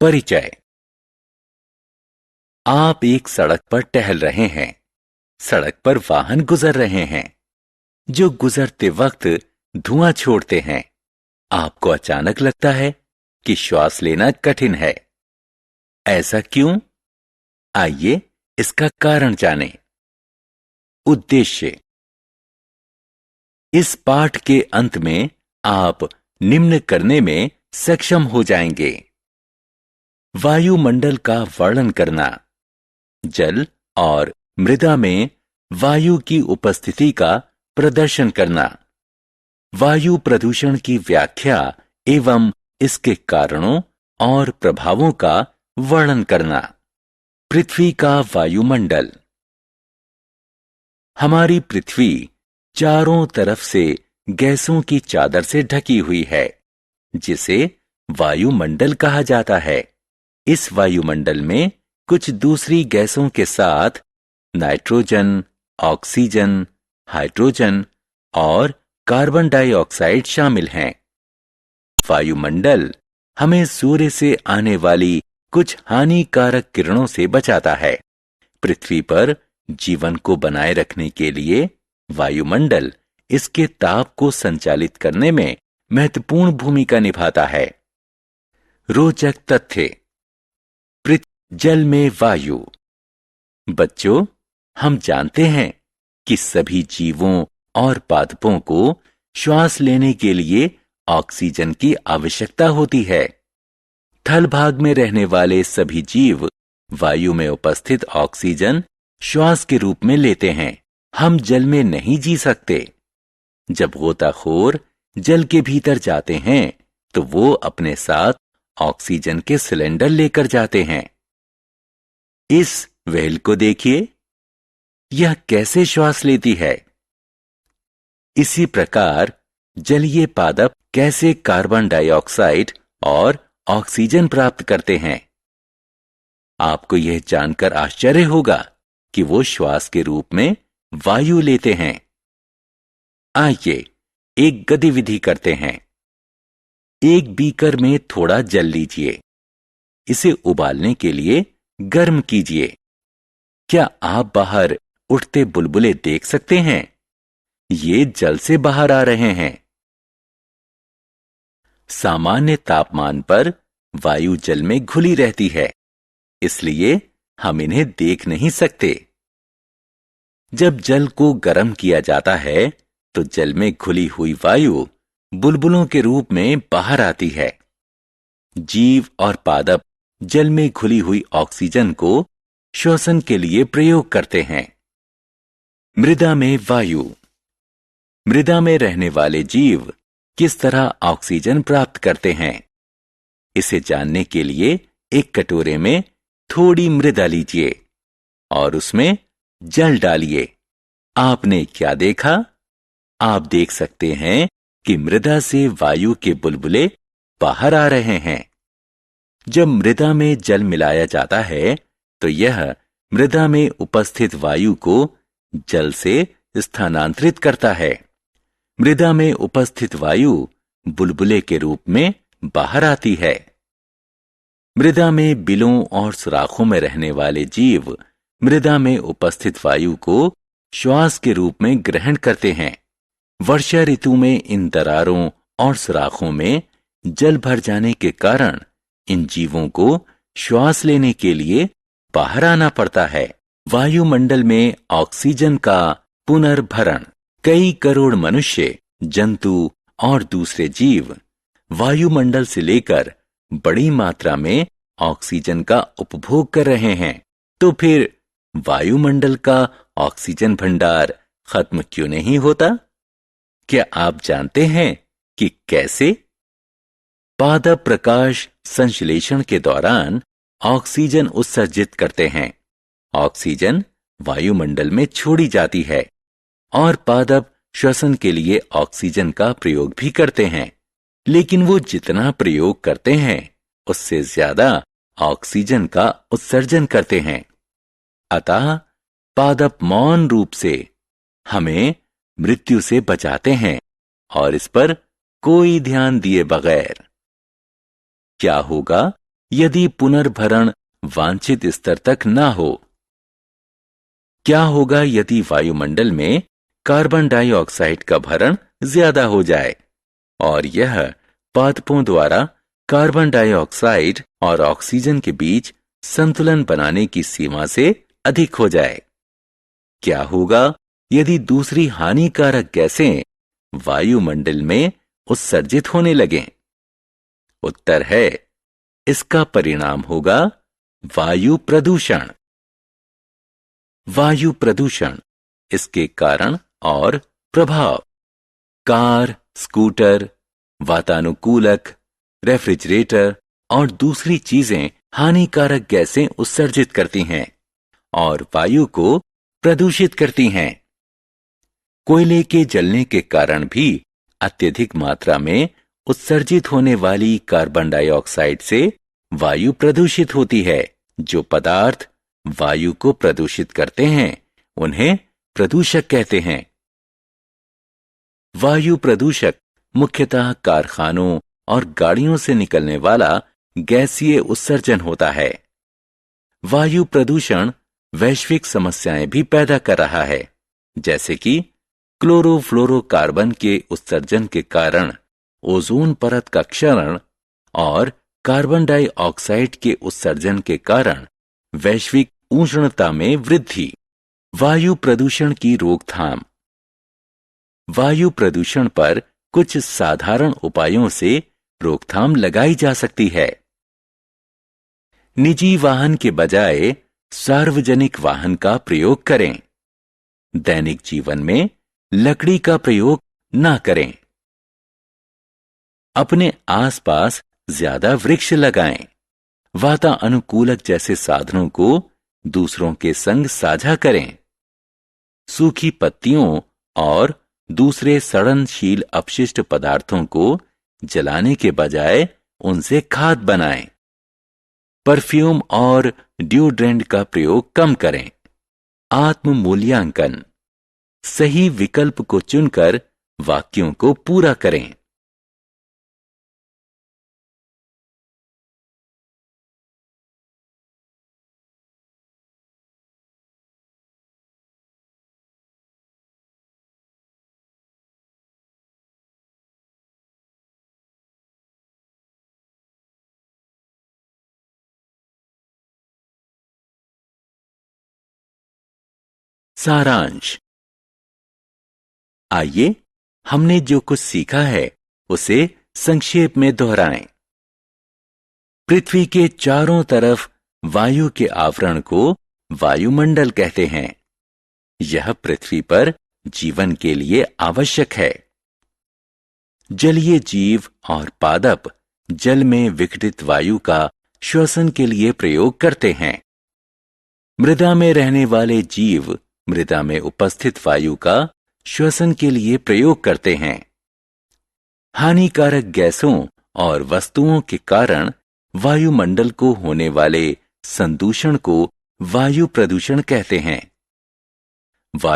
परिचय। आप एक सड़क पर टहल रहे हैं। सड़क पर वाहन गुजर रहे हैं जो गुजरते वक्त धुआं छोड़ते हैं। आपको अचानक लगता है कि श्वास लेना कठिन है। ऐसा क्यों? आइए इसका कारण जानें। उद्देश्य। इस पाठ के अंत में आप निम्न करने में सक्षम हो जाएंगे। वायुमंडल का वर्णन करना, जल और मृदा में वायु की उपस्थिति का प्रदर्शन करना, वायु प्रदूषण की व्याख्या एवं इसके कारणों और प्रभावों का वर्णन करना। पृथ्वी का वायुमंडल। हमारी पृथ्वी चारों तरफ से गैसों की चादर से ढकी हुई है, जिसे वायुमंडल कहा जाता है। इस वायुमंडल में कुछ दूसरी गैसों के साथ नाइट्रोजन, ऑक्सीजन, हाइड्रोजन और कार्बन डाइऑक्साइड शामिल हैं। वायुमंडल हमें सूर्य से आने वाली कुछ हानिकारक किरणों से बचाता है। पृथ्वी पर जीवन को बनाए रखने के लिए वायुमंडल इसके ताप को संचालित करने में महत्वपूर्ण भूमिका निभाता है। रोचक तथ्य। जल में वायु। बच्चों, हम जानते हैं कि सभी जीवों और पादपों को श्वास लेने के लिए ऑक्सीजन की आवश्यकता होती है। थल भाग में रहने वाले सभी जीव वायु में उपस्थित ऑक्सीजन श्वास के रूप में लेते हैं। हम जल में नहीं जी सकते। जब गोताखोर जल के भीतर जाते हैं तो वो अपने साथ ऑक्सीजन के सिलेंडर लेकर जाते हैं। इस व्हेल को देखिए, यह कैसे श्वास लेती है। इसी प्रकार जलीय पादप कैसे कार्बन डाइऑक्साइड और ऑक्सीजन प्राप्त करते हैं। आपको यह जानकर आश्चर्य होगा कि वो श्वास के रूप में वायु लेते हैं। आइए एक गतिविधि करते हैं। एक बीकर में थोड़ा जल लीजिए। इसे उबालने के लिए गर्म कीजिए। क्या आप बाहर उठते बुलबुले देख सकते हैं? ये जल से बाहर आ रहे हैं। सामान्य तापमान पर वायु जल में घुली रहती है, इसलिए हम इन्हें देख नहीं सकते। जब जल को गर्म किया जाता है तो जल में घुली हुई वायु बुलबुलों के रूप में बाहर आती है। जीव और पादप जल में घुली हुई ऑक्सीजन को श्वसन के लिए प्रयोग करते हैं। मृदा में वायु। मृदा में रहने वाले जीव किस तरह ऑक्सीजन प्राप्त करते हैं, इसे जानने के लिए एक कटोरे में थोड़ी मृदा लीजिए और उसमें जल डालिए। आपने क्या देखा? आप देख सकते हैं कि मृदा से वायु के बुलबुले बाहर आ रहे हैं। जब मृदा में जल मिलाया जाता है तो यह मृदा में उपस्थित वायु को जल से स्थानांतरित करता है। मृदा में उपस्थित वायु बुलबुले के रूप में बाहर आती है। मृदा में बिलों और सुराखों में रहने वाले जीव मृदा में उपस्थित वायु को श्वास के रूप में ग्रहण करते हैं। वर्षा ऋतु में इन दरारों और सुराखों में जल भर जाने के कारण इन जीवों को श्वास लेने के लिए बाहर आना पड़ता है। वायुमंडल में ऑक्सीजन का पुनर्भरण। कई करोड़ मनुष्य, जंतु और दूसरे जीव वायुमंडल से लेकर बड़ी मात्रा में ऑक्सीजन का उपभोग कर रहे हैं। तो फिर वायुमंडल का ऑक्सीजन भंडार खत्म क्यों नहीं होता? क्या आप जानते हैं कि कैसे? पादप प्रकाश संश्लेषण के दौरान ऑक्सीजन उत्सर्जित करते हैं। ऑक्सीजन वायुमंडल में छोड़ी जाती है और पादप श्वसन के लिए ऑक्सीजन का प्रयोग भी करते हैं, लेकिन वो जितना प्रयोग करते हैं उससे ज्यादा ऑक्सीजन का उत्सर्जन करते हैं। अतः पादप मौन रूप से हमें मृत्यु से बचाते हैं और इस पर कोई ध्यान दिए बगैर। क्या होगा यदि पुनर्भरण वांछित स्तर तक ना हो। क्या होगा यदि वायुमंडल में कार्बन डाइऑक्साइड का भरण ज्यादा हो जाए और यह पादपों द्वारा कार्बन डाइऑक्साइड और ऑक्सीजन के बीच संतुलन बनाने की सीमा से अधिक हो जाए? क्या होगा यदि दूसरी हानिकारक गैसें वायुमंडल में उत्सर्जित होने लगें? उत्तर है, इसका परिणाम होगा वायु प्रदूषण। वायु प्रदूषण, इसके कारण और प्रभाव। कार, स्कूटर, वातानुकूलक, रेफ्रिजरेटर और दूसरी चीजें हानिकारक गैसें उत्सर्जित करती हैं और वायु को प्रदूषित करती हैं। कोयले के जलने के कारण भी अत्यधिक मात्रा में उत्सर्जित होने वाली कार्बन डाइऑक्साइड से वायु प्रदूषित होती है। जो पदार्थ वायु को प्रदूषित करते हैं उन्हें प्रदूषक कहते हैं। वायु प्रदूषक मुख्यतः कारखानों और गाड़ियों से निकलने वाला गैसीय उत्सर्जन होता है। वायु प्रदूषण वैश्विक समस्याएं भी पैदा कर रहा है, जैसे कि क्लोरोफ्लोरोकार्बन के उत्सर्जन के कारण ओजोन परत का क्षरण और कार्बन डाइऑक्साइड के उत्सर्जन के कारण वैश्विक उष्णता में वृद्धि। वायु प्रदूषण की रोकथाम। वायु प्रदूषण पर कुछ साधारण उपायों से रोकथाम लगाई जा सकती है। निजी वाहन के बजाय सार्वजनिक वाहन का प्रयोग करें। दैनिक जीवन में लकड़ी का प्रयोग न करें। अपने आसपास ज्यादा वृक्ष लगाएं। वातानुकूलक जैसे साधनों को दूसरों के संग साझा करें। सूखी पत्तियों और दूसरे सड़नशील अपशिष्ट पदार्थों को जलाने के बजाय उनसे खाद बनाएं। परफ्यूम और डिओड्रेंट का प्रयोग कम करें। आत्म मूल्यांकन। सही विकल्प को चुनकर वाक्यों को पूरा करें। सारांश। आइए हमने जो कुछ सीखा है उसे संक्षेप में दोहराएं। पृथ्वी के चारों तरफ वायु के आवरण को वायुमंडल कहते हैं। यह पृथ्वी पर जीवन के लिए आवश्यक है। जलीय जीव और पादप जल में विघटित वायु का श्वसन के लिए प्रयोग करते हैं। मृदा में रहने वाले जीव मृदा में उपस्थित वायु का श्वसन के लिए प्रयोग करते हैं। हानिकारक गैसों और वस्तुओं के कारण वायुमंडल को होने वाले संदूषण को वायु प्रदूषण कहते हैं।